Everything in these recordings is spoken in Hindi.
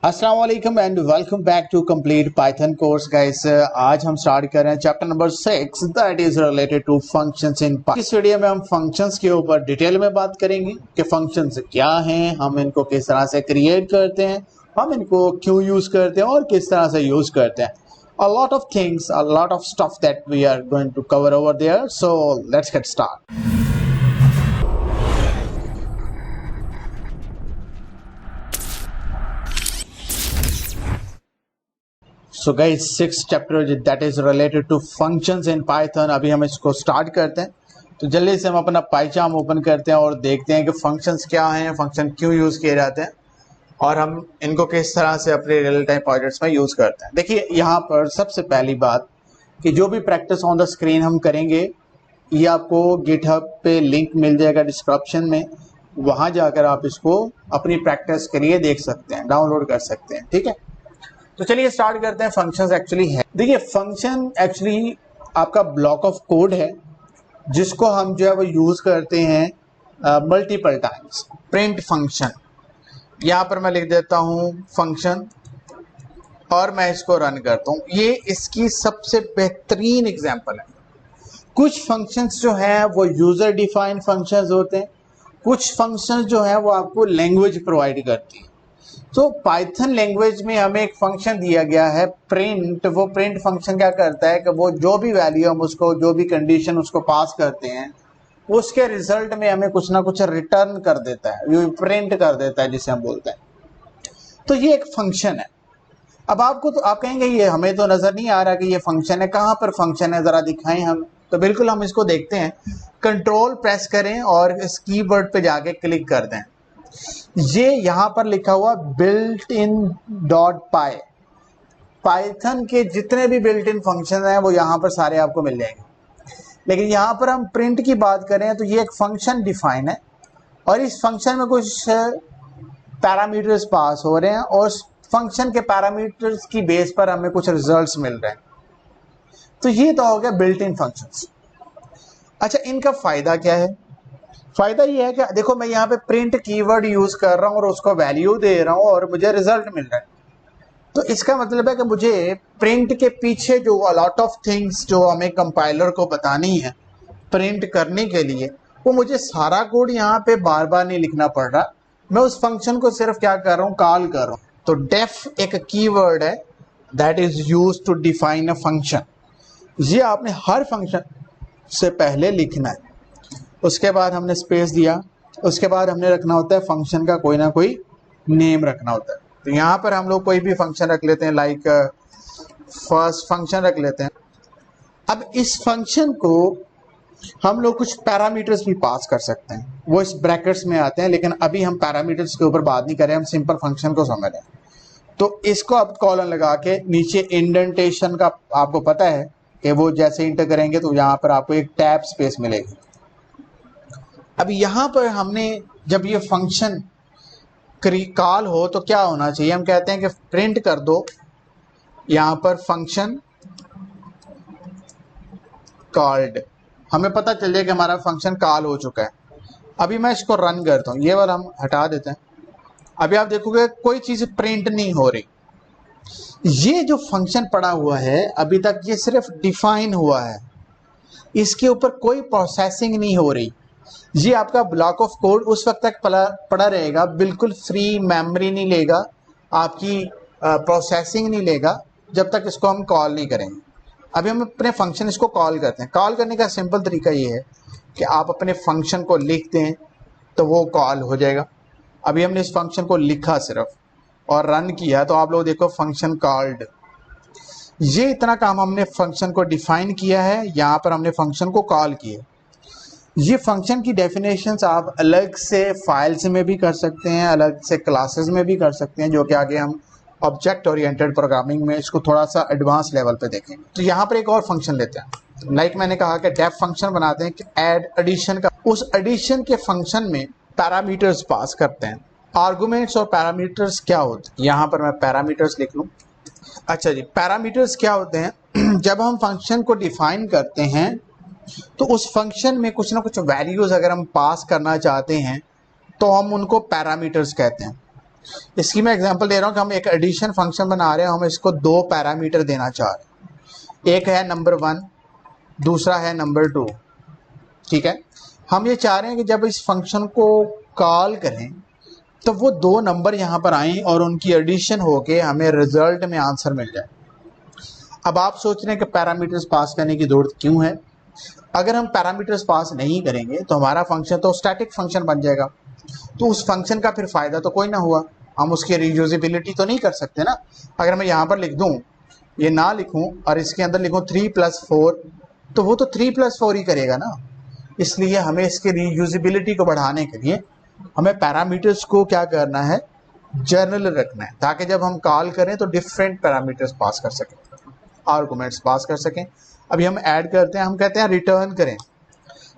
अस्सलाम वालेकुम and welcome back to complete Python course guys. आज हम स्टार्ट कर रहे हैं chapter number 6 that is related to functions in Python. इस वीडियो में हम फंक्शंस के ऊपर डिटेल में बात करेंगे कि फंक्शंस क्या हैं, हम इनको किस तरह से क्रिएट करते हैं, हम इनको क्यों यूज करते हैं और किस तरह से यूज करते हैं। A lot of things, a lot of stuff that we are going to cover over there. So let's get started. So guys, 6th chapter that is related to functions in Python. अभी हम इसको स्टार्ट करते हैं, तो जल्दी से हम अपना पाइचार्म ओपन करते हैं और देखते हैं कि फंक्शंस क्या हैं, फंक्शन क्यों यूज किए जाते हैं और हम इनको किस तरह से अपने रियल टाइम प्रोजेक्ट्स में यूज करते हैं। देखिए यहाँ पर सबसे पहली बात कि जो भी प्रैक्टिस ऑन द स्क्रीन हम करेंगे ये आपको गिटहब पे लिंक मिल जाएगा डिस्क्रिप्शन में, वहाँ जाकर आप इसको अपनी प्रैक्टिस के लिए देख सकते हैं, डाउनलोड कर सकते हैं। ठीक है, तो चलिए स्टार्ट करते हैं। फंक्शंस एक्चुअली है, देखिए फंक्शन एक्चुअली आपका ब्लॉक ऑफ कोड है जिसको हम जो है वो यूज करते हैं मल्टीपल टाइम्स। प्रिंट फंक्शन, यहाँ पर मैं लिख देता हूँ फंक्शन और मैं इसको रन करता हूँ। ये इसकी सबसे बेहतरीन एग्जांपल है। कुछ फंक्शंस जो हैं वो यूजर डिफाइंड फंक्शंस होते हैं, कुछ फंक्शंस जो हैं वो आपको लैंग्वेज प्रोवाइड करती है। तो पाइथन लैंग्वेज में हमें एक फंक्शन दिया गया है प्रिंट। वो प्रिंट फंक्शन क्या करता है कि वो जो भी वैल्यू हम उसको, जो भी कंडीशन उसको पास करते हैं, उसके रिजल्ट में हमें कुछ ना कुछ रिटर्न कर देता है, प्रिंट कर देता है जिसे हम बोलते हैं। तो ये एक फंक्शन है। अब आपको तो आप कहेंगे ये हमें तो नजर नहीं आ रहा कि ये फंक्शन है, कहाँ पर फंक्शन है जरा दिखाएं हम। तो बिल्कुल हम इसको देखते हैं। कंट्रोल प्रेस करें और इस कीवर्ड पे जाके क्लिक कर दें। ये यहाँ पर लिखा हुआ built in dot pi. Python के जितने भी बिल्ट इन फंक्शन हैं वो यहाँ पर सारे आपको मिल जाएंगे। लेकिन यहाँ पर हम प्रिंट की बात करें तो ये एक फंक्शन डिफाइन है और इस फंक्शन में कुछ पैरामीटर्स पास हो रहे हैं और फंक्शन के पैरामीटर्स की बेस पर हमें कुछ रिजल्ट्स मिल रहे हैं। तो ये तो हो गया बिल्ट इन फंक्शंस। अच्छा, इनका फायदा क्या है? फायदा ये है कि देखो मैं यहाँ पे प्रिंट कीवर्ड यूज कर रहा हूँ और उसको वैल्यू दे रहा हूँ और मुझे रिजल्ट मिल रहा है। तो इसका मतलब है कि मुझे प्रिंट के पीछे जो अलॉट ऑफ थिंग्स जो हमें कंपाइलर को बतानी है प्रिंट करने के लिए, वो मुझे सारा कोड यहाँ पे बार बार नहीं लिखना पड़ रहा। मैं उस फंक्शन को सिर्फ क्या कर रहा हूँ, कॉल कर रहा हूँ। तो डेफ एक कीवर्ड है that is use to define a function. ये आपने हर फंक्शन से पहले लिखना है। उसके बाद हमने स्पेस दिया, उसके बाद हमने रखना होता है फंक्शन का कोई ना कोई नेम रखना होता है। तो यहाँ पर हम लोग कोई भी फंक्शन रख लेते हैं, लाइक फर्स्ट फंक्शन रख लेते हैं। अब इस फंक्शन को हम लोग कुछ पैरामीटर्स भी पास कर सकते हैं, वो इस ब्रैकेट्स में आते हैं, लेकिन अभी हम पैरामीटर्स के ऊपर बात नहीं करें, हम सिंपल फंक्शन को समझ रहे हैं। तो इसको अब कॉलन लगा के नीचे इंडेंटेशन का आपको पता है कि वो जैसे इंटर करेंगे तो यहाँ पर आपको एक टैब स्पेस मिलेगी। अब यहाँ पर हमने जब ये फंक्शन कॉल हो तो क्या होना चाहिए, हम कहते हैं कि प्रिंट कर दो यहाँ पर फंक्शन कॉल्ड। हमें पता चल जाए कि हमारा फंक्शन कॉल हो चुका है। अभी मैं इसको रन करता हूँ, ये वाला हम हटा देते हैं। अभी आप देखोगे कोई चीज़ प्रिंट नहीं हो रही। ये जो फंक्शन पड़ा हुआ है अभी तक ये सिर्फ डिफाइन हुआ है, इसके ऊपर कोई प्रोसेसिंग नहीं हो रही। ये आपका ब्लॉक ऑफ कोड उस वक्त तक पड़ा रहेगा, बिल्कुल फ्री मेमोरी नहीं लेगा, आपकी प्रोसेसिंग नहीं लेगा जब तक इसको हम कॉल नहीं करेंगे। अभी हम अपने फंक्शन इसको कॉल करते हैं। कॉल करने का सिंपल तरीका ये है कि आप अपने फंक्शन को लिख दें तो वो कॉल हो जाएगा। अभी हमने इस फंक्शन को लिखा सिर्फ और रन किया तो आप लोग देखो फंक्शन कॉल्ड। ये इतना काम हमने फंक्शन को डिफाइन किया है, यहाँ पर हमने फंक्शन को कॉल किया। ये फंक्शन की डेफिनेशंस आप अलग से फाइल्स में भी कर सकते हैं, अलग से क्लासेस में भी कर सकते हैं, जो कि आगे हम ऑब्जेक्ट ओरिएंटेड प्रोग्रामिंग में इसको थोड़ा सा एडवांस लेवल पे देखेंगे। तो यहाँ पर एक और फंक्शन लेते हैं, लाइक मैंने कहा कि डेफ फंक्शन बनाते हैं कि ऐड एडिशन का। उस एडिशन के फंक्शन में पैरामीटर्स पास करते हैं। आर्गुमेंट्स और पैरामीटर्स क्या होते हैं, यहाँ पर मैं पैरामीटर्स लिख लूँ। अच्छा जी, पैरामीटर्स क्या होते हैं? जब हम फंक्शन को डिफाइन करते हैं तो उस फंक्शन में कुछ ना कुछ वैल्यूज अगर हम पास करना चाहते हैं तो हम उनको पैरामीटर्स कहते हैं। इसकी मैं एग्जांपल दे रहा हूँ कि हम एक एडिशन फंक्शन बना रहे हैं, हम इसको दो पैरामीटर देना चाह रहे हैं, एक है नंबर 1, दूसरा है नंबर 2। ठीक है, हम ये चाह रहे हैं कि जब इस फंक्शन को कॉल करें तो वो दो नंबर यहाँ पर आएँ और उनकी एडिशन होके हमें रिजल्ट में आंसर मिल जाए। अब आप सोच रहे हैं कि पैरामीटर्स पास करने की जरूरत क्यों है? अगर हम पैरामीटर्स पास नहीं करेंगे तो हमारा फंक्शन तो स्टैटिक फंक्शन बन जाएगा, तो उस फंक्शन का फिर फायदा तो कोई ना हुआ, हम उसकी रीयूजेबिलिटी तो नहीं कर सकते ना। अगर मैं यहाँ पर लिख दूँ, ये ना लिखूँ और इसके अंदर लिखूँ 3 + 4, तो वो तो 3 + 4 ही करेगा ना। इसलिए हमें इसकी रीयूजेबिलिटी को बढ़ाने के लिए हमें पैरामीटर्स को क्या करना है, जनरल रखना है, ताकि जब हम कॉल करें तो डिफरेंट पैरामीटर्स पास कर सकें, आर्गुमेंट्स पास कर सकें। अभी हम ऐड करते हैं, हम कहते हैं रिटर्न करें।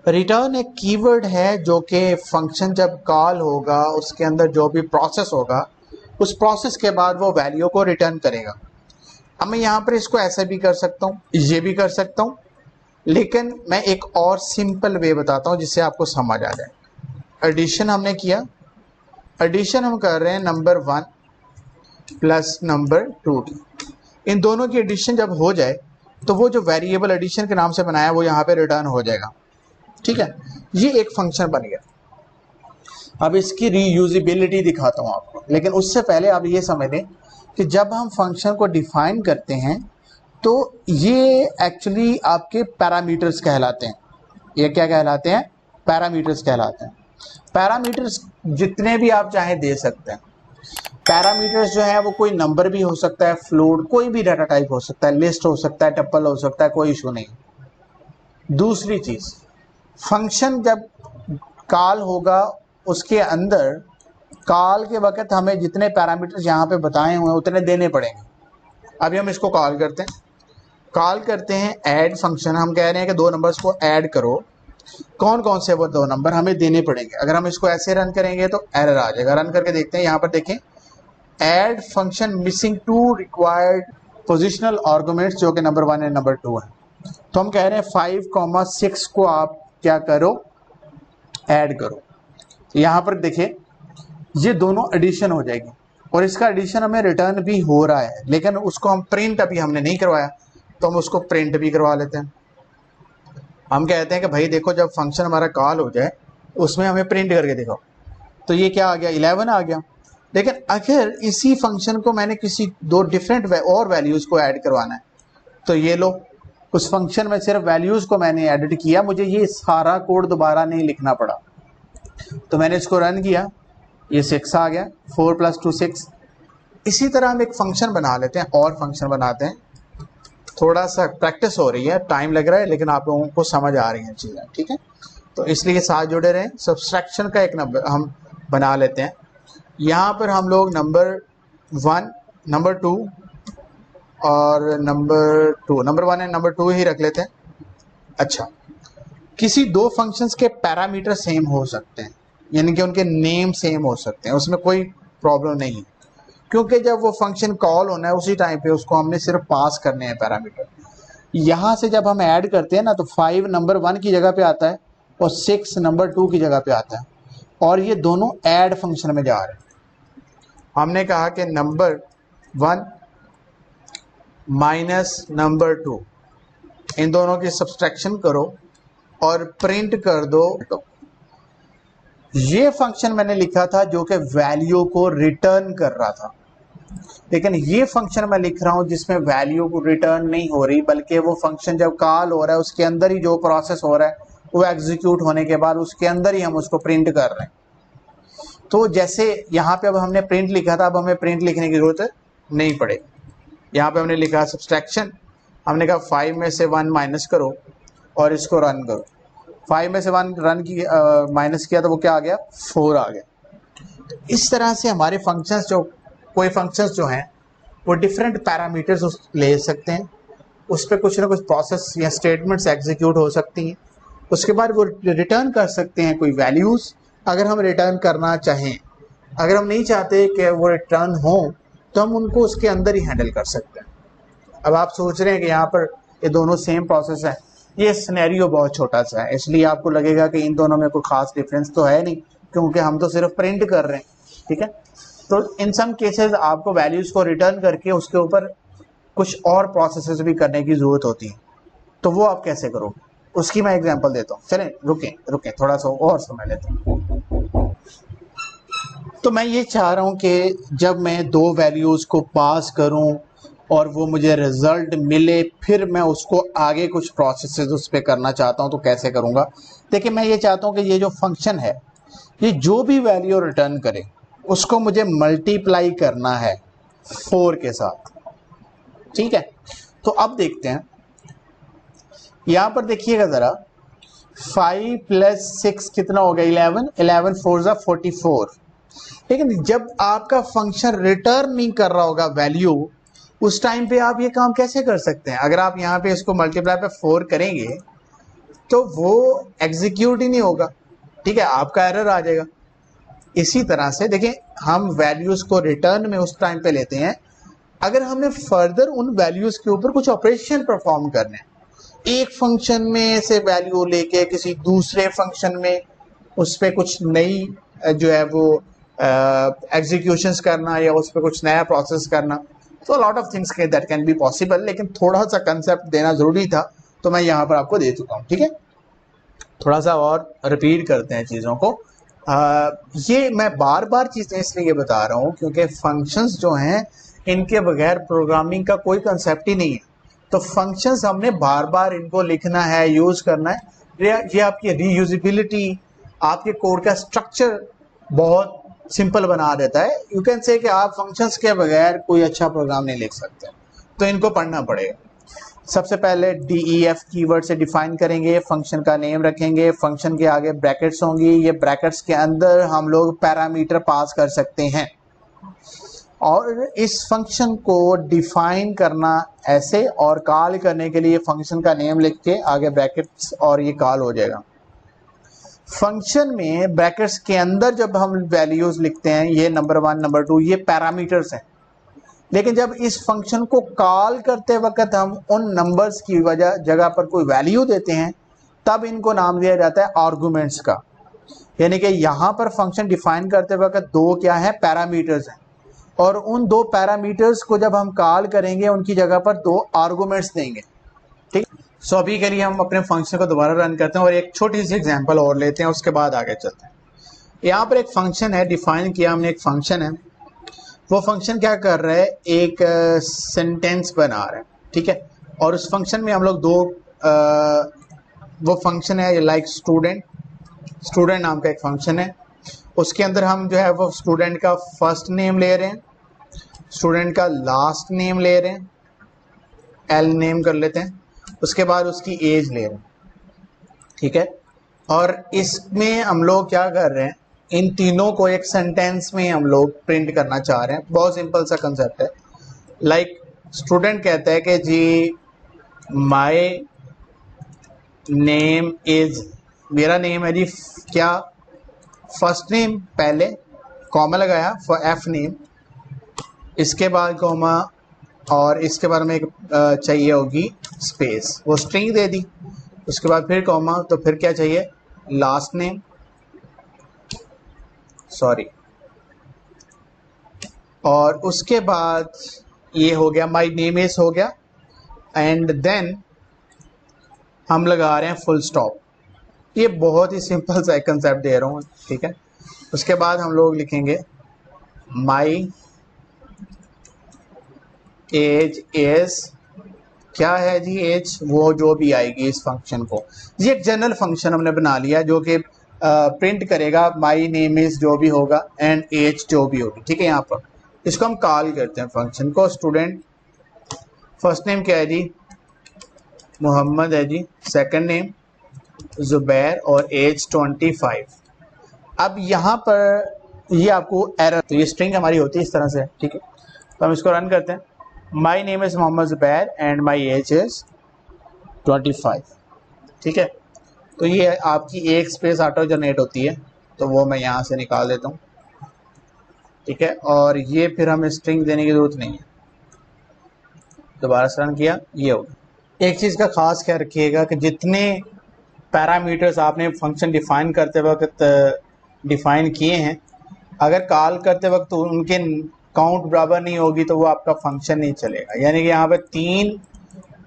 रिटर्न एक कीवर्ड है जो कि फंक्शन जब कॉल होगा उसके अंदर जो भी प्रोसेस होगा उस प्रोसेस के बाद वो वैल्यू को रिटर्न करेगा। अब मैं यहाँ पर इसको ऐसे भी कर सकता हूँ, ये भी कर सकता हूँ, लेकिन मैं एक और सिंपल वे बताता हूँ जिससे आपको समझ आ जाए। एडिशन हमने किया, एडिशन हम कर रहे हैं नंबर 1 + नंबर 2 की। इन दोनों की एडिशन जब हो जाए तो वो जो वेरिएबल एडिशन के नाम से बनाया वो यहाँ पे रिटर्न हो जाएगा। ठीक है, ये एक फंक्शन बन गया। अब इसकी रीयूजेबिलिटी दिखाता हूँ आपको, लेकिन उससे पहले आप ये समझ लें कि जब हम फंक्शन को डिफाइन करते हैं तो ये एक्चुअली आपके पैरामीटर्स कहलाते हैं। ये क्या कहलाते हैं? पैरामीटर्स कहलाते हैं। पैरामीटर्स जितने भी आप चाहें दे सकते हैं। पैरामीटर्स जो है वो कोई नंबर भी हो सकता है, फ्लोट, कोई भी डाटा टाइप हो सकता है, लिस्ट हो सकता है, टप्पल हो सकता है, कोई इशू नहीं। दूसरी चीज, फंक्शन जब कॉल होगा उसके अंदर कॉल के वक्त हमें जितने पैरामीटर्स यहाँ पे बताए हुए हैं उतने देने पड़ेंगे। अभी हम इसको कॉल करते हैं, कॉल करते हैं ऐड फंक्शन। हम कह रहे हैं कि दो नंबर्स को ऐड करो, कौन कौन से वो दो नंबर हमें देने पड़ेंगे। अगर हम इसको ऐसे रन करेंगे तो एरर आ जाएगा। रन करके देखते हैं, यहाँ पर देखें add function missing 2 required positional arguments जो कि नंबर 1 और नंबर 2 है। तो हम कह रहे हैं 5,6 को आप क्या करो, ऐड करो। यहाँ पर देखिए ये दोनों एडिशन हो जाएगी और इसका एडिशन हमें रिटर्न भी हो रहा है, लेकिन उसको हम प्रिंट अभी हमने नहीं करवाया तो हम उसको प्रिंट भी करवा लेते हैं। हम कहते हैं कि भाई देखो जब फंक्शन हमारा कॉल हो जाए उसमें हमें प्रिंट करके दिखाओ। तो ये क्या आ गया, 11 आ गया। लेकिन अगर इसी फंक्शन को मैंने किसी दो डिफरेंट और वैल्यूज़ को ऐड करवाना है तो ये लो, उस फंक्शन में सिर्फ वैल्यूज़ को मैंने एडिट किया, मुझे ये सारा कोड दोबारा नहीं लिखना पड़ा। तो मैंने इसको रन किया, ये 6 आ गया, 4 + 2 6। इसी तरह हम एक फंक्शन बना लेते हैं और फंक्शन बनाते हैं। थोड़ा सा प्रैक्टिस हो रही है, टाइम लग रहा है, लेकिन आप लोगों को समझ आ रही हैं चीज़ें। ठीक है, तो इसलिए साथ जुड़े रहें। सब्सट्रैक्शन का एक नंबर हम बना लेते हैं। यहाँ पर हम लोग नंबर 1, नंबर 2 और नंबर 1 एंड नंबर 2 ही रख लेते हैं। अच्छा, किसी दो फंक्शंस के पैरामीटर सेम हो सकते हैं, यानी कि उनके नेम सेम हो सकते हैं, उसमें कोई प्रॉब्लम नहीं है, क्योंकि जब वो फंक्शन कॉल होना है उसी टाइम पे उसको हमने सिर्फ पास करने हैं पैरामीटर। यहाँ से जब हम ऐड करते हैं ना तो 5 नंबर 1 की जगह पे आता है और 6 नंबर 2 की जगह पे आता है, और ये दोनों ऐड फंक्शन में जा रहे हैं। हमने कहा कि नंबर 1 माइनस नंबर 2, इन दोनों की सब्सट्रैक्शन करो और प्रिंट कर दो। ये फंक्शन मैंने लिखा था जो कि वैल्यू को रिटर्न कर रहा था, लेकिन ये फंक्शन मैं लिख रहा हूं जिसमें वैल्यू को रिटर्न नहीं हो रही, बल्कि वो फंक्शन जब कॉल हो रहा है उसके अंदर ही जो प्रोसेस हो रहा है वो एग्जीक्यूट होने के बाद उसके अंदर ही हम उसको प्रिंट कर रहे हैं। तो जैसे यहाँ पे अब हमने प्रिंट लिखा था, अब हमें प्रिंट लिखने की जरूरत नहीं पड़ेगी। यहाँ पे हमने लिखा सब्सट्रैक्शन, हमने कहा 5 में से 1 माइनस करो और इसको रन करो। 5 में से 1 रन की माइनस किया तो वो क्या आ गया, 4 आ गया। इस तरह से हमारे फंक्शंस कोई फंक्शंस जो हैं वो डिफरेंट पैरामीटर्स ले सकते हैं, उस पर कुछ ना कुछ प्रोसेस या स्टेटमेंट्स एग्जीक्यूट हो सकती हैं, उसके बाद वो रिटर्न कर सकते हैं कोई वैल्यूज़ अगर हम रिटर्न करना चाहें। अगर हम नहीं चाहते कि वो रिटर्न हो तो हम उनको उसके अंदर ही हैंडल कर सकते हैं। अब आप सोच रहे हैं कि यहाँ पर ये दोनों सेम प्रोसेस है, ये सिनेरियो बहुत छोटा सा है, इसलिए आपको लगेगा कि इन दोनों में कोई खास डिफरेंस तो है नहीं, क्योंकि हम तो सिर्फ प्रिंट कर रहे हैं। ठीक है, तो इन सम केसेस आपको वैल्यूज को रिटर्न करके उसके ऊपर कुछ और प्रोसेसेस भी करने की जरूरत होती है, तो वो आप कैसे करोगे उसकी मैं एग्जांपल देता हूँ। चलें रुकें थोड़ा सा और समय लेते हैं। तो मैं ये चाह रहा हूँ कि जब मैं दो वैल्यूज को पास करूँ और वो मुझे रिजल्ट मिले, फिर मैं उसको आगे कुछ प्रोसेसेस उस पर करना चाहता हूँ, तो कैसे करूँगा। देखिए मैं ये चाहता हूँ कि ये जो फंक्शन है ये जो भी वैल्यू रिटर्न करे उसको मुझे मल्टीप्लाई करना है 4 के साथ, ठीक है। तो अब देखते हैं, यहां पर देखिएगा जरा, 5 + 6 कितना हो गया 11, 11 4 = 44। लेकिन जब आपका फंक्शन रिटर्न नहीं कर रहा होगा वैल्यू, उस टाइम पे आप ये काम कैसे कर सकते हैं। अगर आप यहाँ पे इसको मल्टीप्लाई पे 4 करेंगे तो वो एग्जीक्यूट ही नहीं होगा, ठीक है, आपका एरर आ जाएगा। इसी तरह से देखिए हम वैल्यूज को रिटर्न में उस टाइम पे लेते हैं अगर हमें फर्दर उन वैल्यूज के ऊपर कुछ ऑपरेशन परफॉर्म करने हैं। एक फंक्शन में से वैल्यू लेके किसी दूसरे फंक्शन में उस पर कुछ नई जो है वो एग्जीक्यूशंस करना या उस पर कुछ नया प्रोसेस करना, तो lot of things that can be possible, लेकिन थोड़ा सा कंसेप्ट देना जरूरी था, तो मैं यहाँ पर आपको दे चुका हूँ, ठीक है। थोड़ा सा और रिपीट करते हैं चीज़ों को। ये मैं बार बार चीज़ें इसलिए बता रहा हूँ क्योंकि फंक्शंस जो हैं इनके बगैर प्रोग्रामिंग का कोई कंसेप्ट ही नहीं है। तो फंक्शंस हमने बार बार इनको लिखना है, यूज़ करना है। ये आपकी रीयूजिबिलिटी, आपके कोड का स्ट्रक्चर बहुत सिंपल बना देता है। यू कैन से कि आप फंक्शंस के बगैर कोई अच्छा प्रोग्राम नहीं लिख सकते, तो इनको पढ़ना पड़ेगा। सबसे पहले DEF कीवर्ड से डिफाइन करेंगे, फंक्शन का नेम रखेंगे, फंक्शन के आगे ब्रैकेट्स होंगी, ये ब्रैकेट्स के अंदर हम लोग पैरामीटर पास कर सकते हैं और इस फंक्शन को डिफाइन करना ऐसे, और कॉल करने के लिए फंक्शन का नेम लिख के आगे ब्रैकेट्स और ये कॉल हो जाएगा। फंक्शन में ब्रैकेट्स के अंदर जब हम वैल्यूज लिखते हैं, ये नंबर 1 नंबर 2 ये पैरामीटर्स हैं, लेकिन जब इस फंक्शन को कॉल करते वक्त हम उन नंबर्स की जगह पर कोई वैल्यू देते हैं, तब इनको नाम दिया जाता है आर्गुमेंट्स का। यानी कि यहाँ पर फंक्शन डिफाइन करते वक्त दो क्या है, पैरामीटर्स हैं, और उन दो पैरामीटर्स को जब हम कॉल करेंगे उनकी जगह पर दो आर्गुमेंट्स देंगे, ठीक। सो अभी के लिए हम अपने फंक्शन को दोबारा रन करते हैं और एक छोटी सी एग्जांपल और लेते हैं, उसके बाद आगे चलते हैं। यहाँ पर एक फंक्शन है, डिफाइन किया हमने, एक फंक्शन है। वो फंक्शन क्या कर रहा है, एक सेंटेंस बना रहा है, ठीक है। और उस फंक्शन में हम लोग दो वो फंक्शन है लाइक स्टूडेंट नाम का एक फंक्शन है। उसके अंदर हम जो है वो स्टूडेंट का फर्स्ट नेम ले रहे हैं, स्टूडेंट का लास्ट नेम ले रहे हैं, एल नेम कर लेते हैं, उसके बाद उसकी एज ले रहे हैं, ठीक है। और इसमें हम लोग क्या कर रहे हैं, इन तीनों को एक सेंटेंस में हम लोग प्रिंट करना चाह रहे हैं। बहुत सिंपल सा कंसेप्ट है। लाइक स्टूडेंट कहता है कि जी माय नेम इज, मेरा नेम है जी क्या, फर्स्ट नेम पहले कॉमा लगाया फॉर एफ नेम, इसके बाद कॉमा, और इसके बाद में एक चाहिए होगी स्पेस, वो स्ट्रिंग दे दी, उसके बाद फिर कॉमा, तो फिर क्या चाहिए, लास्ट नेम, सॉरी, और उसके बाद ये हो गया माय नेम इज हो गया, एंड देन हम लगा रहे हैं फुल स्टॉप। ये बहुत ही सिंपल सा कंसेप्ट दे रहा हूँ, ठीक है। उसके बाद हम लोग लिखेंगे माय एज इज, क्या है जी एज, वो जो भी आएगी इस फंक्शन को, ये एक जनरल फंक्शन हमने बना लिया जो कि प्रिंट करेगा माय नेम इज जो भी होगा एंड एज जो भी होगी, ठीक है। यहाँ पर इसको हम कॉल करते हैं फंक्शन को। स्टूडेंट फर्स्ट नेम क्या है जी, मोहम्मद है जी, सेकंड नेम जुबैर, और एज 25। अब यहाँ पर ये आपको एरर, तो ये स्ट्रिंग हमारी होती है इस तरह से, ठीक है। तो हम इसको रन करते हैं, my name is Mohammad Zubair and my age is 25, ठीक है। तो ये आपकी एक स्पेस ऑटो जनरेट होती है, तो वो मैं यहाँ से निकाल देता हूँ, ठीक है। और ये फिर हमें स्ट्रिंग देने की जरूरत नहीं है। दोबारा से रन किया, ये होगा। एक चीज़ का खास ख्याल रखिएगा कि जितने पैरामीटर्स आपने फंक्शन डिफाइन करते वक्त डिफाइन किए हैं, अगर कॉल करते वक्त उनके काउंट बराबर नहीं होगी तो वो आपका फंक्शन नहीं चलेगा। यानी कि यहाँ पे 3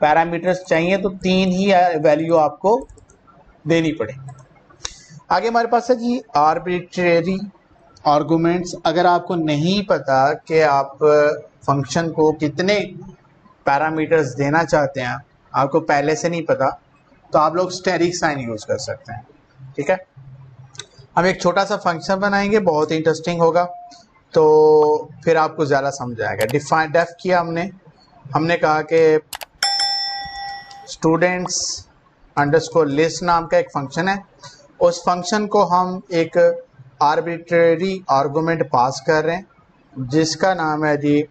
पैरामीटर्स चाहिए तो 3 ही वैल्यू आपको देनी पड़ेगी। आगे हमारे पास है जी आर्बिट्रेरी आर्गुमेंट्स। अगर आपको नहीं पता कि आप फंक्शन को कितने पैरामीटर्स देना चाहते हैं, आपको पहले से नहीं पता, तो आप लोग स्टेरिक साइन यूज कर सकते हैं। ठीक है, हम एक छोटा सा फंक्शन बनाएंगे, बहुत ही इंटरेस्टिंग होगा, तो फिर आपको ज़्यादा समझ आएगा। डेफ किया हमने कहा कि स्टूडेंट्स अंडरस्कोर लिस्ट नाम का एक फंक्शन है। उस फंक्शन को हम एक आर्बिट्रेरी आर्गुमेंट पास कर रहे हैं जिसका नाम है जी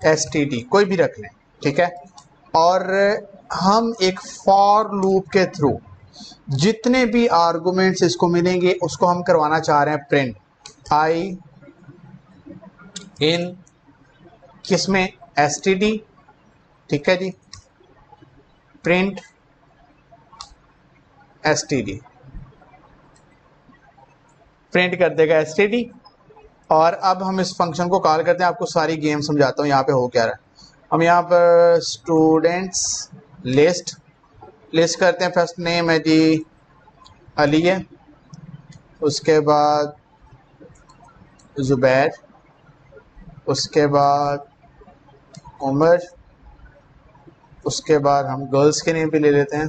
std, कोई भी रख लें। ठीक है, और हम एक फॉर लूप के थ्रू जितने भी आर्गुमेंट्स इसको मिलेंगे उसको हम करवाना चाह रहे हैं प्रिंट आई इन किसमें std। ठीक है जी, प्रिंट std, प्रिंट कर देगा std। और अब हम इस फंक्शन को कॉल करते हैं। आपको सारी गेम समझाता हूँ यहाँ पे हो क्या रहा है। हम यहाँ पर स्टूडेंट्स लिस्ट करते हैं। फर्स्ट नेम है जी अली है, उसके बाद जुबैर, उसके बाद उमर, उसके बाद हम गर्ल्स के नेम पे ले लेते हैं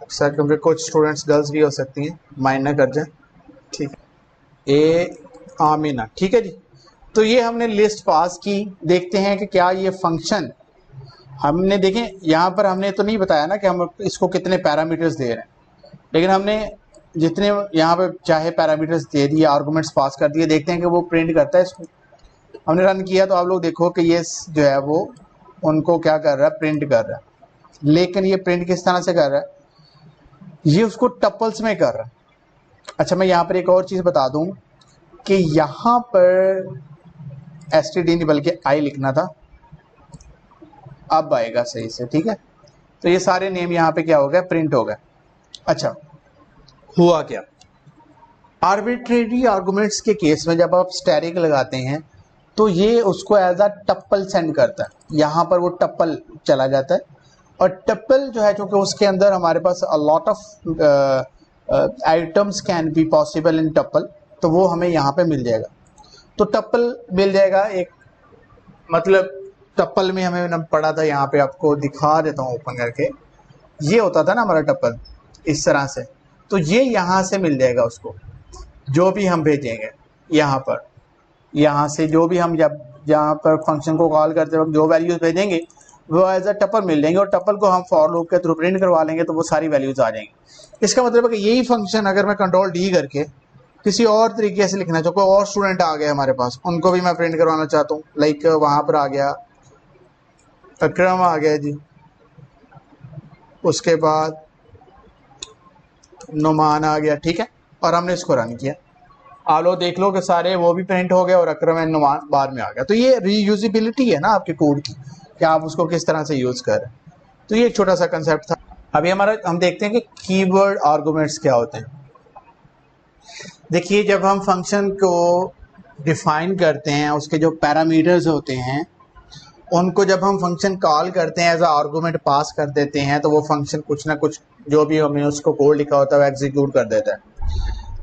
अक्सर, क्योंकि कुछ स्टूडेंट्स गर्ल्स भी हो सकती हैं, माइंड ना कर जाए। ठीक है, ए आमिना। ठीक है जी, तो ये हमने लिस्ट पास की। देखते हैं कि क्या ये फंक्शन हमने, देखें यहाँ पर हमने तो नहीं बताया ना कि हम इसको कितने पैरामीटर्स दे रहे हैं, लेकिन हमने जितने यहाँ पे चाहे पैरामीटर्स दे दिए, आर्गुमेंट्स पास कर दिए। देखते हैं कि वो प्रिंट करता है इसको। हमने रन किया तो आप लोग देखो कि ये जो है वो उनको क्या कर रहा है, प्रिंट कर रहा है। लेकिन ये प्रिंट किस तरह से कर रहा है, ये उसको टपल्स में कर रहा है। अच्छा, मैं यहाँ पर एक और चीज़ बता दूँ कि यहाँ पर std नहीं बल्कि आई लिखना था, अब आएगा सही से। ठीक है, तो ये सारे नेम यहाँ पे क्या हो गया, प्रिंट हो गए। अच्छा, हुआ क्या, आर्बिट्रेरी आर्गुमेंट्स के केस में जब आप स्टैरिक लगाते हैं तो ये उसको एज अ टप्पल सेंड करता है। यहाँ पर वो टप्पल चला जाता है, और टप्पल जो है चूँकि उसके अंदर हमारे पास a lot of items can be possible in tuple, तो वो हमें यहाँ पे मिल जाएगा। तो टप्पल मिल जाएगा एक, मतलब टप्पल में हमें पढ़ा था, यहाँ पे आपको दिखा देता हूँ ओपन करके। ये होता था ना हमारा टप्पल इस तरह से, तो ये यहाँ से मिल जाएगा उसको, जो भी हम भेजेंगे यहाँ पर, यहाँ से जो भी हम जब यहाँ पर फंक्शन को कॉल करते वक्त जो वैल्यूज भेजेंगे वो एज अ टप्पल मिल जाएंगे, और टप्पल को हम फॉर लूप के थ्रू प्रिंट करवा लेंगे तो वो सारी वैल्यूज आ जाएंगी। इसका मतलब है कि यही फंक्शन अगर मैं कंट्रोल डी करके किसी और तरीके से लिखना चाहूँ, कोई और स्टूडेंट आ गए हमारे पास, उनको भी मैं प्रिंट करवाना चाहता हूँ, लाइक वहाँ पर आ गया अकरम आ गया जी, उसके बाद नुमान आ गया। ठीक है, और हमने इसको रन किया, आप लोग देख लो कि सारे वो भी प्रिंट हो गए और अकरम एंड नुमान बाद में आ गया। तो ये रीयूजिबिलिटी है ना आपके कोड की, कि आप उसको किस तरह से यूज़ कर रहे हैं। तो ये एक छोटा सा कंसेप्ट था। अभी हम देखते हैं कि कीवर्ड आर्गुमेंट्स क्या होते हैं। देखिए, जब हम फंक्शन को डिफाइन करते हैं, उसके जो पैरामीटर्स होते हैं उनको जब हम फंक्शन कॉल करते हैं, एज अ आर्गुमेंट पास कर देते हैं, तो वो फंक्शन कुछ ना कुछ जो भी हमने उसको कोड लिखा होता है वो एग्जीक्यूट कर देता है।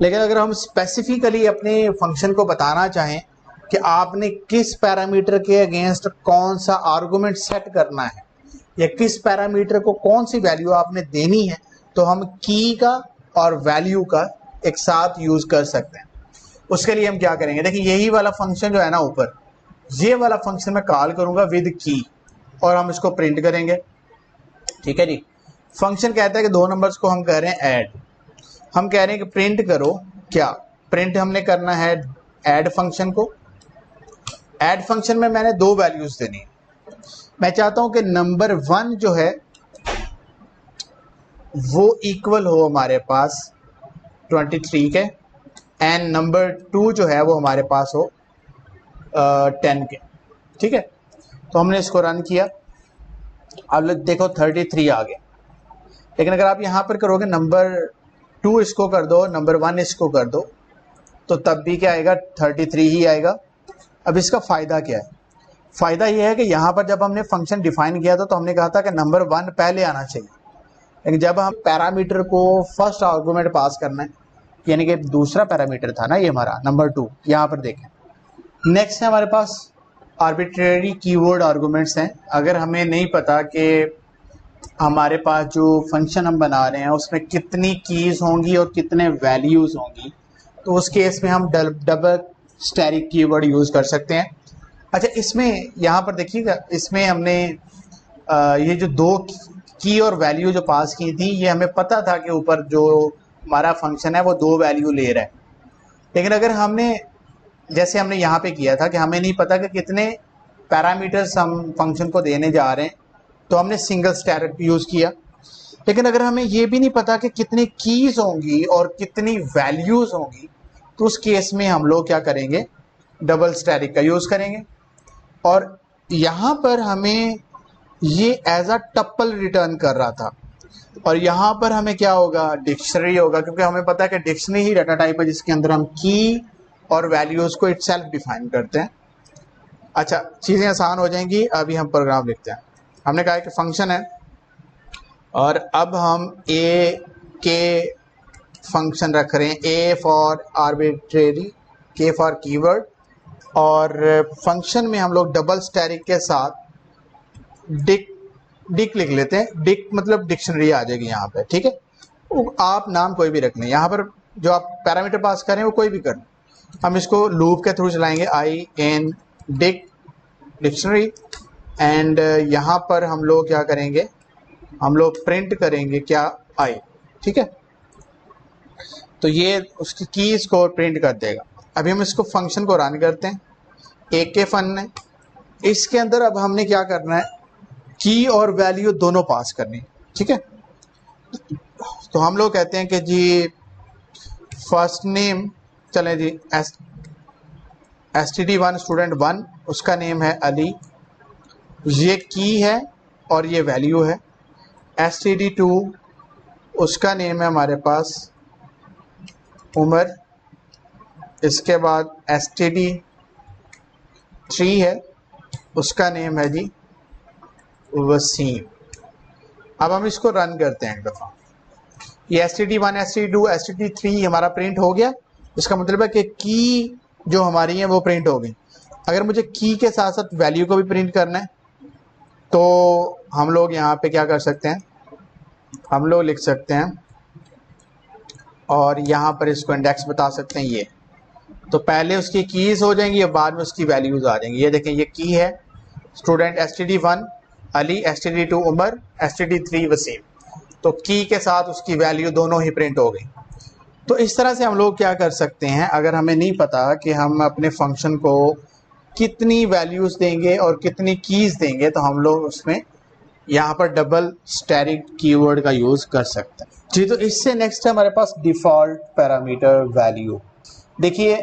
लेकिन अगर हम स्पेसिफिकली अपने फंक्शन को बताना चाहें कि आपने किस पैरामीटर के अगेंस्ट कौन सा आर्गुमेंट सेट करना है, या किस पैरामीटर को कौन सी वैल्यू आपने देनी है, तो हम की का और वैल्यू का एक साथ यूज कर सकते हैं। उसके लिए हम क्या करेंगे, देखिए यही वाला फंक्शन जो है ना ऊपर, ये वाला फंक्शन मैं कॉल करूंगा विद की, और हम इसको प्रिंट करेंगे। ठीक है जी, फंक्शन कहता है कि दो नंबर्स को हम कह रहे हैं ऐड, हम कह रहे हैं कि प्रिंट करो, क्या प्रिंट हमने करना है ऐड फंक्शन को। ऐड फंक्शन में मैंने दो वैल्यूज देनी है। मैं चाहता हूं कि नंबर 1 जो है वो इक्वल हो हमारे पास 23 के, एंड नंबर 2 जो है वो हमारे पास हो 10 के। ठीक है, तो हमने इसको रन किया, अब देखो 33 आ गया। लेकिन अगर आप यहाँ पर करोगे नंबर 2 इसको कर दो, नंबर 1 इसको कर दो, तो तब भी क्या आएगा 33 ही आएगा। अब इसका फ़ायदा क्या है? फ़ायदा ये है कि यहाँ पर जब हमने फंक्शन डिफाइन किया था तो हमने कहा था कि नंबर 1 पहले आना चाहिए, लेकिन जब हम पैरामीटर को फर्स्ट आर्गूमेंट पास करना है, यानी कि दूसरा पैरामीटर था ना ये हमारा नंबर 2, यहाँ पर देखें। नेक्स्ट है हमारे पास आर्बिट्रेरी कीवर्ड आर्गूमेंट्स हैं। अगर हमें नहीं पता कि हमारे पास जो फंक्शन हम बना रहे हैं उसमें कितनी कीज होंगी और कितने वैल्यूज़ होंगी, तो उस केस में हम डबल स्टैटिक कीवर्ड यूज़ कर सकते हैं। अच्छा, इसमें यहाँ पर देखिएगा, इसमें हमने ये जो 2 की और वैल्यू जो पास की थी, ये हमें पता था कि ऊपर जो हमारा फंक्शन है वो 2 वैल्यू ले रहा है। लेकिन अगर हमने जैसे हमने यहाँ पे किया था कि हमें नहीं पता कि कितने पैरामीटर्स हम फंक्शन को देने जा रहे हैं, तो हमने सिंगल स्टैटिक यूज़ किया। लेकिन अगर हमें ये भी नहीं पता कि कितनी कीज होंगी और कितनी वैल्यूज़ होंगी, तो उस केस में हम लोग क्या करेंगे, डबल स्टैटिक का यूज़ करेंगे। और यहाँ पर हमें ये एज अ टप्पल रिटर्न कर रहा था, और यहाँ पर हमें क्या होगा, डिक्शनरी होगा, क्योंकि हमें पता है कि डिक्शनरी ही डाटा टाइप है जिसके अंदर हम की और वैल्यूज़ को इटसेल्फ डिफाइन करते हैं। अच्छा, चीज़ें आसान हो जाएंगी। अभी हम प्रोग्राम लिखते हैं। हमने कहा कि फंक्शन है, और अब हम ए के फंक्शन रख रहे हैं, ए फॉर आर्बिट्रेरी, के फॉर कीवर्ड, और फंक्शन में हम लोग डबल स्टैटिक के साथ डिक लिख लेते हैं। डिक मतलब डिक्शनरी आ जाएगी यहाँ पे, ठीक है। आप नाम कोई भी रख लें, यहाँ पर जो आप पैरामीटर पास करें वो कोई भी कर लें। हम इसको लूप के थ्रू चलाएंगे, i in dict dictionary, and यहाँ पर हम लोग क्या करेंगे, हम लोग प्रिंट करेंगे क्या, आई, ठीक है। तो ये उसकी कीज को प्रिंट कर देगा। अभी हम इसको फंक्शन को रन करते हैं। एक के फन है, इसके अंदर अब हमने क्या करना है, की और वैल्यू दोनों पास करनी, ठीक है। तो हम लोग कहते हैं कि जी फर्स्ट नेम, चलें जी, std1 स्टूडेंट 1, उसका नेम है अली, ये की है और ये वैल्यू है। std2 उसका नेम है हमारे पास उमर, इसके बाद std3 है, उसका नेम है जी वसीम। अब हम इसको रन करते हैं एक दफ़ा। ये std1 std2 std3 हमारा प्रिंट हो गया। इसका मतलब है कि की जो हमारी है वो प्रिंट हो गई। अगर मुझे की के साथ साथ वैल्यू को भी प्रिंट करना है, तो हम लोग यहाँ पे क्या कर सकते हैं, हम लोग लिख सकते हैं और यहाँ पर इसको इंडेक्स बता सकते हैं। ये तो पहले उसकी कीज हो जाएंगी और बाद में उसकी वैल्यूज आ जाएंगी। ये देखें, ये की है student std1 Ali, std2 Umar, std3 Wasim, तो की के साथ उसकी वैल्यू दोनों ही प्रिंट हो गई। तो इस तरह से हम लोग क्या कर सकते हैं, अगर हमें नहीं पता कि हम अपने फंक्शन को कितनी वैल्यूज़ देंगे और कितनी कीज़ देंगे, तो हम लोग उसमें यहाँ पर डबल स्टैटिक कीवर्ड का यूज़ कर सकते हैं जी। तो इससे नेक्स्ट है हमारे पास डिफ़ॉल्ट पैरामीटर वैल्यू। देखिए,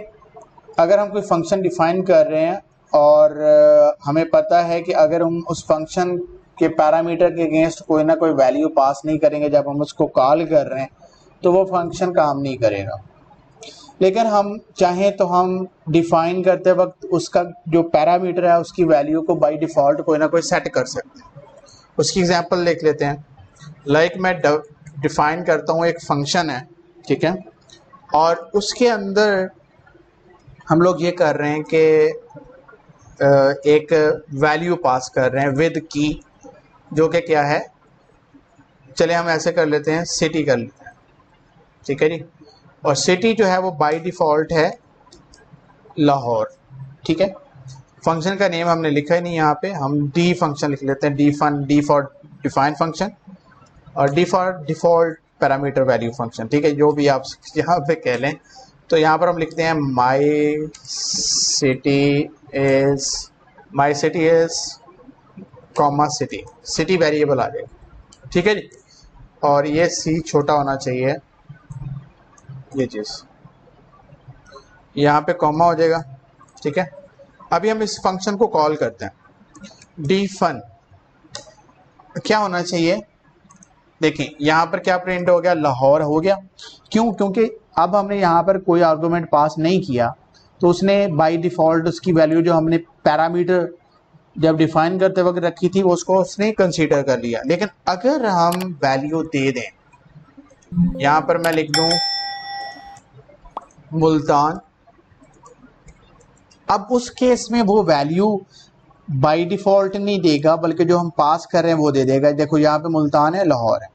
अगर हम कोई फंक्शन डिफाइन कर रहे हैं और हमें पता है कि अगर हम उस फंक्शन के पैरामीटर के अगेंस्ट कोई ना कोई वैल्यू पास नहीं करेंगे जब हम उसको कॉल कर रहे हैं, तो वो फंक्शन काम नहीं करेगा। लेकिन हम चाहें तो हम डिफाइन करते वक्त उसका जो पैरामीटर है उसकी वैल्यू को बाय डिफ़ॉल्ट कोई ना कोई सेट कर सकते हैं। उसकी एग्जांपल देख लेते हैं। लाइक मैं डिफाइन करता हूँ, एक फंक्शन है, ठीक है, और उसके अंदर हम लोग ये कर रहे हैं कि एक वैल्यू पास कर रहे हैं विद की, जो कि क्या है, चले हम ऐसे कर लेते हैं, सिटी कर लेते हैं, ठीक है जी। और सिटी जो है वो बाय डिफ़ॉल्ट है लाहौर, ठीक है। फंक्शन का नेम हमने लिखा ही नहीं, यहाँ पे हम डी फंक्शन लिख लेते हैं, डी फॉर डिफाइन फंक्शन और D for default parameter value function, ठीक है, जो भी आप यहाँ पे कह लें। तो यहाँ पर हम लिखते हैं my city is comma city, city variable आ जाएगा, ठीक है जी। और ये सी छोटा होना चाहिए, ये चीज़ यहाँ पे कॉमा हो जाएगा, ठीक है। अभी हम इस फंक्शन को कॉल करते हैं। डी फन क्या होना चाहिए, देखें यहाँ पर क्या प्रिंट हो गया, लाहौर हो गया। क्यों? क्योंकि अब हमने यहाँ पर कोई आर्गूमेंट पास नहीं किया, तो उसने बाय डिफ़ॉल्ट उसकी वैल्यू जो हमने पैरामीटर जब डिफाइन करते वक्त रखी थी वो उसको उसने कंसीडर कर लिया। लेकिन अगर हम वैल्यू दे दें, यहाँ पर मैं लिख दूं मुल्तान, अब उस केस में वो वैल्यू बाय डिफ़ॉल्ट नहीं देगा, बल्कि जो हम पास कर रहे हैं वो दे देगा। देखो यहाँ पे मुल्तान है, लाहौर है।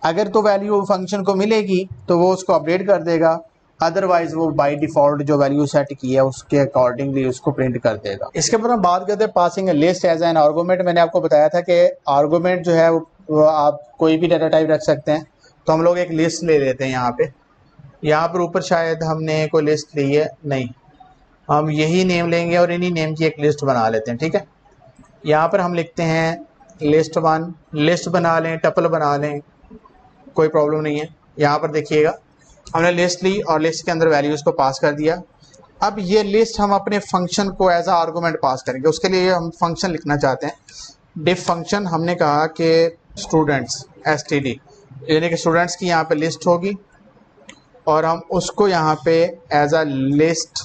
अगर तो वैल्यू फंक्शन को मिलेगी तो वो उसको अपडेट कर देगा, अदरवाइज वो बाय डिफ़ॉल्ट जो वैल्यू सेट की है उसके अकॉर्डिंगली उसको प्रिंट कर देगा। इसके ऊपर हम बात करते हैं passing a list as an argument. मैंने आपको बताया था कि आर्गूमेंट जो है वो आप कोई भी डाटा टाइप रख सकते हैं। तो हम लोग एक लिस्ट ले लेते हैं। यहाँ पर ऊपर शायद हमने कोई लिस्ट ली है, नहीं, हम यही नेम लेंगे और इन्हीं नेम की एक लिस्ट बना लेते हैं। ठीक है, यहाँ पर हम लिखते हैं लिस्ट 1, लिस्ट बना लें, टपल बना लें, कोई प्रॉब्लम नहीं है। यहाँ पर देखिएगा हमने लिस्ट ली और लिस्ट के अंदर वैल्यूज़ को पास कर दिया। अब ये लिस्ट हम अपने फंक्शन को एज आ आर्गूमेंट पास करेंगे। उसके लिए हम फंक्शन लिखना चाहते हैं। डिफ फंक्शन, हमने कहा कि स्टूडेंट्स STD, यानी कि स्टूडेंट्स की यहाँ पे लिस्ट होगी और हम उसको यहाँ पे as a list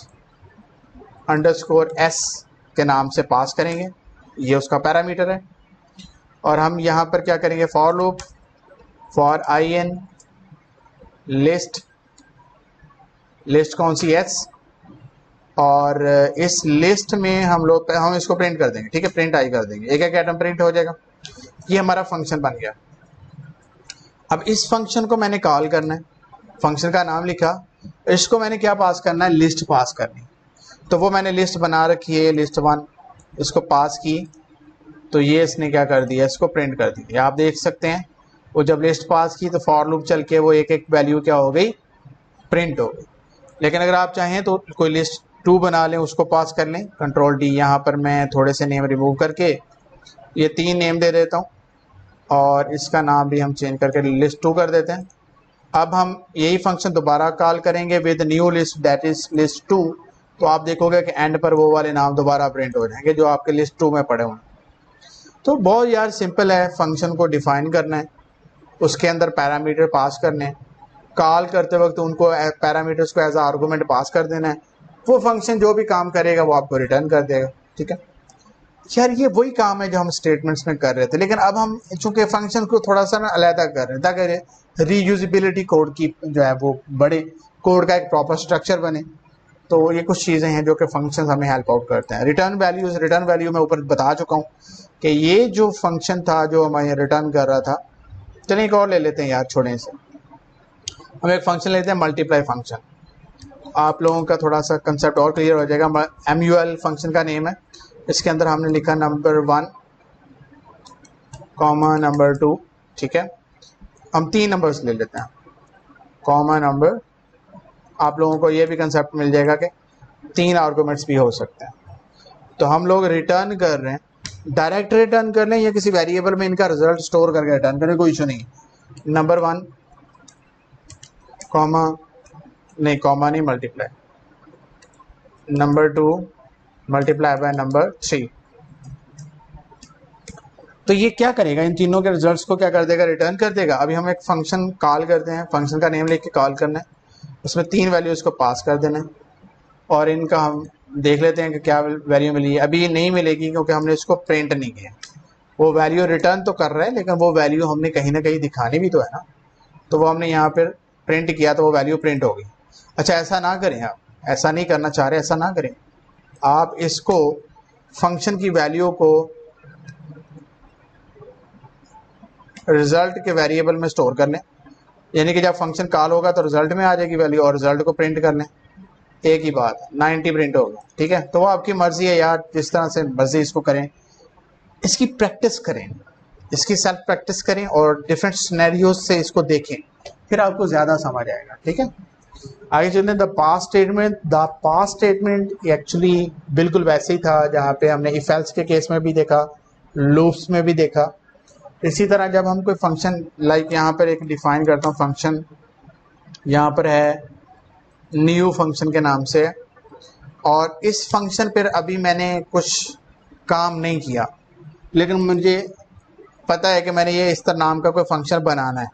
underscore S के नाम से पास करेंगे। ये उसका पैरामीटर है। और हम यहाँ पर क्या करेंगे, for loop for in list, list कौन सी S, और इस लिस्ट में हम इसको प्रिंट कर देंगे। ठीक है, प्रिंट आई कर देंगे, एक एक आइटम प्रिंट हो जाएगा। ये हमारा फंक्शन बन गया। अब इस फंक्शन को मैंने कॉल करना है, फंक्शन का नाम लिखा, इसको मैंने क्या पास करना है, लिस्ट पास करनी। तो वो मैंने लिस्ट बना रखी है, लिस्ट 1, इसको पास की तो ये इसने क्या कर दिया, इसको प्रिंट कर दिया। आप देख सकते हैं वो जब लिस्ट पास की तो फॉर लूप चल के वो एक एक वैल्यू क्या हो गई, प्रिंट हो गई। लेकिन अगर आप चाहें तो कोई लिस्ट 2 बना लें, उसको पास कर लें, कंट्रोल D। यहाँ पर मैं थोड़े से नेम रिमूव करके ये 3 नेम दे देता हूँ और इसका नाम भी हम चेंज करके लिस्ट 2 कर देते हैं। अब हम यही फंक्शन दोबारा कॉल करेंगे with new list that is list 2। तो आप देखोगे कि एंड पर वो वाले नाम दोबारा प्रिंट हो जाएंगे जो आपके लिस्ट 2 में पड़े हुए हैं। तो बहुत यार सिंपल है, फंक्शन को डिफाइन करना है, उसके अंदर पैरामीटर पास करने हैं, कॉल करते वक्त उनको पैरामीटर्स को एज आ आर्गूमेंट पास कर देना है। वो फंक्शन जो भी काम करेगा वो आपको रिटर्न कर देगा। ठीक है यार, ये वही काम है जो हम स्टेटमेंट्स में कर रहे थे, लेकिन अब हम चूंकि फंक्शन को थोड़ा सा ना अलहदा कर रहे हैं ताकि रीयूजिबिलिटी कोड की जो है वो बड़े, कोड का एक प्रॉपर स्ट्रक्चर बने। तो ये कुछ चीज़ें हैं जो कि फंक्शन हमें हेल्प आउट करते हैं। रिटर्न वैल्यू मैं ऊपर बता चुका हूँ कि ये जो फंक्शन था जो हमें रिटर्न कर रहा था। चलिए एक और ले लेते हैं यार, छोड़ें इसे। हम एक फंक्शन लेते हैं मल्टीप्लाई फंक्शन। आप लोगों का थोड़ा सा कंसेप्ट और क्लियर हो जाएगा। MUL फंक्शन का नेम है। इसके अंदर हमने लिखा नंबर 1 कॉमा नंबर 2। ठीक है, हम 3 नंबर्स ले लेते हैं कॉमा नंबर। आप लोगों को ये भी कंसेप्ट मिल जाएगा कि 3 आर्गूमेंट्स भी हो सकते हैं। तो हम लोग रिटर्न कर रहे हैं, डायरेक्ट रिटर्न कर लें या किसी वेरिएबल में इनका रिजल्ट स्टोर करके रिटर्न करें, कोई इशू नहीं। नंबर 1 कॉमा नहीं multiply, number 2 multiply by number 3। तो ये क्या करेगा, इन तीनों के रिजल्ट्स को क्या कर देगा, रिटर्न कर देगा। अभी हम एक फंक्शन कॉल करते हैं, फंक्शन का नेम लेके कॉल करना है, उसमें 3 वैल्यूज़ को पास कर देना है और इनका हम देख लेते हैं कि क्या वैल्यू मिली है। अभी ये नहीं मिलेगी क्योंकि हमने इसको प्रिंट नहीं किया। वो वैल्यू रिटर्न तो कर रहा है लेकिन वो वैल्यू हमने कहीं ना कहीं दिखानी भी तो है ना, तो वो हमने यहाँ पर प्रिंट किया तो वो वैल्यू प्रिंट हो गई। अच्छा ऐसा ना करें, आप ऐसा नहीं करना चाह रहे, ऐसा ना करें। आप इसको फंक्शन की वैल्यू को रिजल्ट के वेरिएबल में स्टोर कर लें, यानी कि जब फंक्शन कॉल होगा तो रिजल्ट में आ जाएगी वैल्यू और रिजल्ट को प्रिंट कर लें। एक ही बात, 90 प्रिंट होगा। ठीक है, तो वो आपकी मर्जी है यार, जिस तरह से मर्जी इसको करें। इसकी प्रैक्टिस करें, इसकी सेल्फ प्रैक्टिस करें और डिफरेंट सिनेरियोज से इसको देखें, फिर आपको ज़्यादा समझ आएगा। ठीक है, आगे चलते हैं। द पास्ट स्टेटमेंट एक्चुअली बिल्कुल वैसे ही था जहाँ पे हमने इफ एल्स के केस में भी देखा, लूप्स में भी देखा। इसी तरह जब हम कोई फंक्शन लाइक यहाँ पर एक डिफाइन करता हूँ फंक्शन, यहाँ पर है न्यू फंक्शन के नाम से, और इस फंक्शन पर अभी मैंने कुछ काम नहीं किया, लेकिन मुझे पता है कि मैंने ये इस तरह नाम का कोई फंक्शन बनाना है,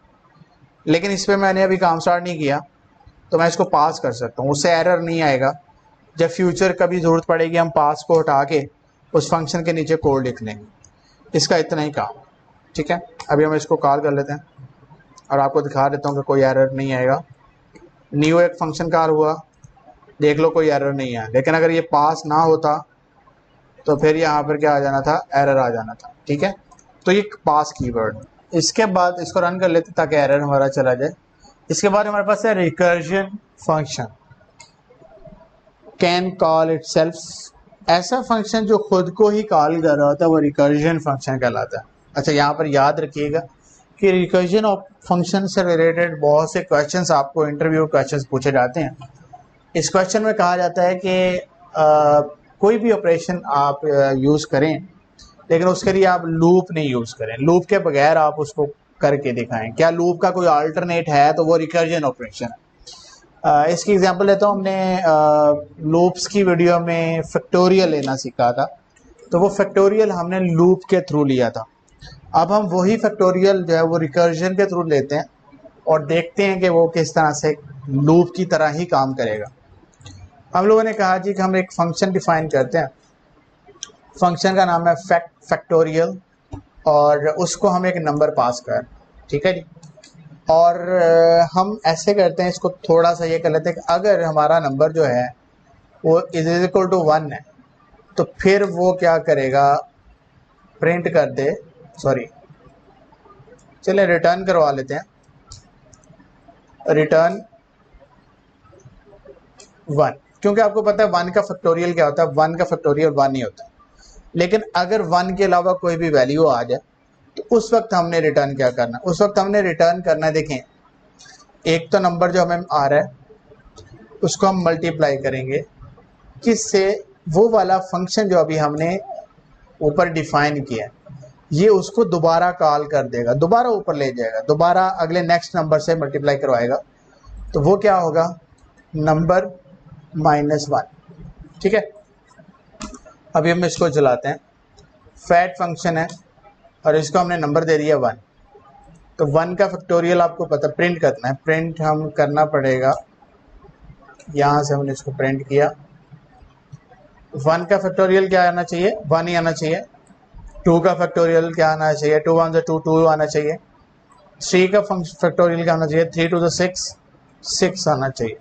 लेकिन इस पर मैंने अभी काम स्टार्ट नहीं किया, तो मैं इसको पास कर सकता हूँ, उससे एरर नहीं आएगा। जब फ्यूचर कभी ज़रूरत पड़ेगी हम पास को हटा के उस फंक्शन के नीचे कोड लिख लेंगे। इसका इतना ही काम, ठीक है। अभी हम इसको कॉल कर लेते हैं और आपको दिखा देता हूँ कि कोई एरर नहीं आएगा। न्यू एक फंक्शन कॉल हुआ, देख लो कोई एरर नहीं है, लेकिन अगर ये पास ना होता तो फिर यहाँ पर क्या आ जाना था, एरर आ जाना था, ठीक है। तो ये पास कीवर्ड। इसके बाद इसको रन कर लेते ताकि एरर हमारा चला जाए। इसके बाद हमारे पास है recursion function, can call itself. ऐसा फंक्शन जो खुद को ही कॉल कर रहा होता है वो रिकर्जन फंक्शन कहलाता है। अच्छा, यहाँ पर याद रखिएगा कि रिकर्जन ऑफ फंक्शन से रिलेटेड बहुत से क्वेश्चंस आपको इंटरव्यू क्वेश्चंस पूछे जाते हैं। इस क्वेश्चन में कहा जाता है कि कोई भी ऑपरेशन आप यूज़ करें, लेकिन उसके लिए आप लूप नहीं यूज़ करें, लूप के बगैर आप उसको करके दिखाएं। क्या लूप का कोई अल्टरनेट है, तो वो रिकर्जन ऑपरेशन है। इसकी एग्जांपल लेता हूँ। हमने लूप्स की वीडियो में फैक्टोरियल लेना सीखा था, तो वो फैक्टोरियल हमने लूप के थ्रू लिया था। अब हम वही फैक्टोरियल जो है वो रिकर्जन के थ्रू लेते हैं और देखते हैं कि वो किस तरह से लूप की तरह ही काम करेगा। हम लोगों ने कहा जी कि हम एक फंक्शन डिफाइन करते हैं, फंक्शन का नाम है फैक्टोरियल, और उसको हम एक नंबर पास कर, ठीक है जी। और हम ऐसे करते हैं, इसको थोड़ा सा ये कर लेते हैं कि अगर हमारा नंबर जो है वो इज इक्वल टू 1 है, तो फिर वो क्या करेगा, प्रिंट कर दे, सॉरी चलिए रिटर्न करवा लेते हैं, रिटर्न 1, क्योंकि आपको पता है 1 का फैक्टोरियल क्या होता है, 1 का फैक्टोरियल 1 ही होता है। लेकिन अगर 1 के अलावा कोई भी वैल्यू आ जाए तो उस वक्त हमने रिटर्न क्या करना, उस वक्त हमने रिटर्न करना है, देखें एक तो नंबर जो हमें आ रहा है उसको हम मल्टीप्लाई करेंगे किससे, वो वाला फंक्शन जो अभी हमने ऊपर डिफाइन किया है, ये उसको दोबारा कॉल कर देगा, दोबारा ऊपर ले जाएगा, दोबारा अगले नेक्स्ट नंबर से मल्टीप्लाई करवाएगा, तो वो क्या होगा, नंबर -1, ठीक है। अभी हम इसको चलाते हैं, फैट फंक्शन है और इसको हमने नंबर दे दिया 1, तो 1 का फैक्टोरियल आपको पता प्रिंट करना है, प्रिंट हम करना पड़ेगा, यहाँ से हमने इसको प्रिंट किया। 1 का फैक्टोरियल क्या आना चाहिए, 1 ही आना चाहिए। 2 का फैक्टोरियल क्या आना चाहिए, 2 1 2 2 आना चाहिए। 3 का फैक्टोरियल क्या आना चाहिए, 3 2 6 6 आना चाहिए।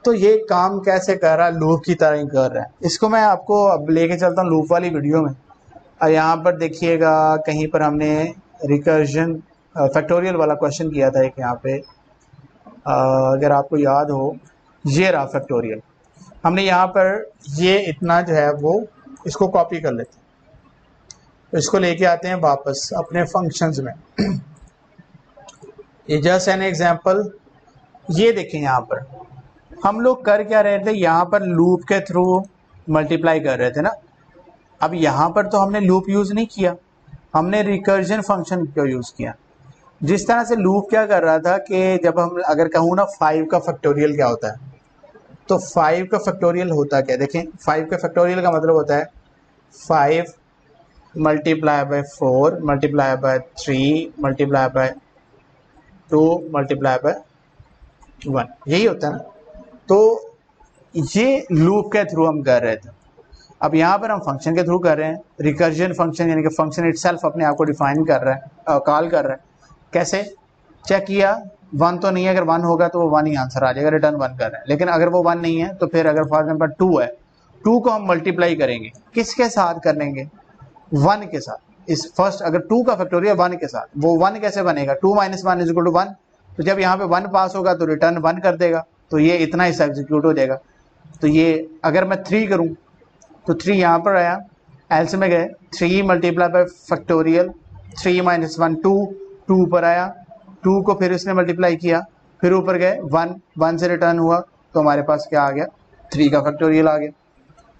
तो ये काम कैसे कर रहा है, लूप की तरह ही कर रहा है। इसको मैं आपको अब लेके चलता हूँ लूप वाली वीडियो में। यहाँ पर देखिएगा कहीं पर हमने रिकर्जन फैक्टोरियल वाला क्वेश्चन किया था एक, यहाँ पे अगर आपको याद हो, ये रहा फैक्टोरियल। हमने यहाँ पर ये इतना जो है वो इसको कॉपी कर लेते हैं, तो इसको लेके आते हैं वापस अपने फंक्शंस में। ये जस्ट एन एग्जांपल, ये देखें यहाँ पर हम लोग कर क्या रहे थे, यहाँ पर लूप के थ्रू मल्टीप्लाई कर रहे थे ना। अब यहाँ पर तो हमने लूप यूज़ नहीं किया, हमने रिकर्जन फंक्शन को यूज़ किया। जिस तरह से लूप क्या कर रहा था कि जब हम अगर कहूँ ना 5 का फैक्टोरियल क्या होता है, तो 5 का फैक्टोरियल होता क्या, देखें 5 का फैक्टोरियल का मतलब होता है 5 multiply by 4 multiply by 3 multiply by 2 multiply by 1, यही होता है ना। तो ये लूप के थ्रू हम कर रहे थे। अब यहाँ पर हम फंक्शन के थ्रू कर रहे हैं, रिकर्जन फंक्शन, यानी कि फंक्शन इटसेल्फ अपने आप को डिफाइन कर रहा है, कॉल कर रहा है। कैसे चेक किया, 1 तो नहीं है, अगर 1 होगा तो वो 1 ही आंसर आ जाएगा, रिटर्न 1 कर रहे हैं। लेकिन अगर वो 1 नहीं है तो फिर अगर फॉर एग्जाम्पल 2 है, 2 को हम मल्टीप्लाई करेंगे, किसके साथ करेंगे, 1 के साथ। इस फर्स्ट अगर 2 का फैक्टोरियल 1 के साथ, वो 1 कैसे बनेगा, 2 - 1 = 1। तो जब यहाँ पे 1 पास होगा तो रिटर्न 1 कर देगा, तो ये इतना हिस्सा एग्जीक्यूट हो जाएगा। तो ये अगर मैं 3 करूँ तो 3 यहाँ पर आया, एल्स में गए 3 मल्टीप्लाई बाय फैक्टोरियल 3 - 1 2, 2 पर आया, 2 को फिर इसने मल्टीप्लाई किया, फिर ऊपर गए 1, 1 से रिटर्न हुआ, तो हमारे पास क्या आ गया, 3 का फैक्टोरियल आ गया।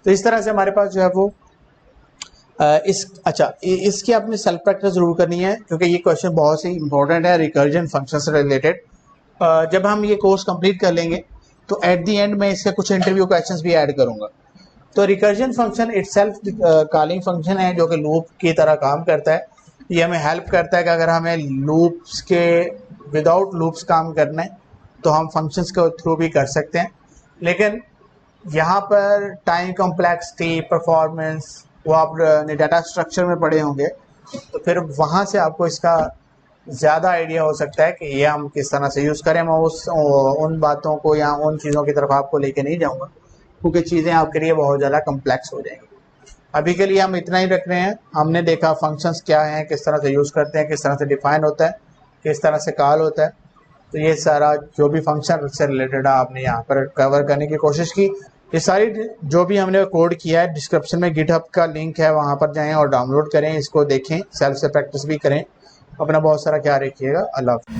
तो इस तरह से हमारे पास जो है वो इसकी आपने सेल्फ प्रैक्टिस जरूर करनी है, क्योंकि ये क्वेश्चन बहुत ही इंपॉर्टेंट है रिकर्जन फंक्शन से रिलेटेड। जब हम ये कोर्स कंप्लीट कर लेंगे तो एट दी एंड में इसके कुछ इंटरव्यू क्वेश्चंस भी ऐड करूंगा। तो recursion function itself calling function है जो कि लूप की तरह काम करता है। ये हमें हेल्प करता है कि अगर हमें लूप्स के विदाउट लूप्स काम करना है तो हम फंक्शंस के थ्रू भी कर सकते हैं, लेकिन यहाँ पर टाइम कॉम्प्लेक्सिटी, परफॉर्मेंस वो आप डाटा स्ट्रक्चर में पढ़े होंगे, तो फिर वहाँ से आपको इसका ज़्यादा आइडिया हो सकता है कि ये हम किस तरह से यूज़ करें। मैं उन बातों को या उन चीज़ों की तरफ आपको लेके नहीं जाऊँगा, क्योंकि चीज़ें आपके लिए बहुत ज़्यादा कम्प्लेक्स हो जाएंगी। अभी के लिए हम इतना ही रख रहे हैं। हमने देखा फंक्शंस क्या हैं, किस तरह से यूज़ करते हैं, किस तरह से डिफाइन होता है, किस तरह से कॉल होता है। तो ये सारा जो भी फंक्शन से रिलेटेड है आपने यहाँ पर कवर करने की कोशिश की। ये सारी जो भी हमने कोड किया है, डिस्क्रिप्शन में गिटहब का लिंक है, वहाँ पर जाएं और डाउनलोड करें, इसको देखें, सेल्फ से प्रैक्टिस भी करें। अपना बहुत सारा ख्याल रखिएगा। अल्लाह हाफ़िज़।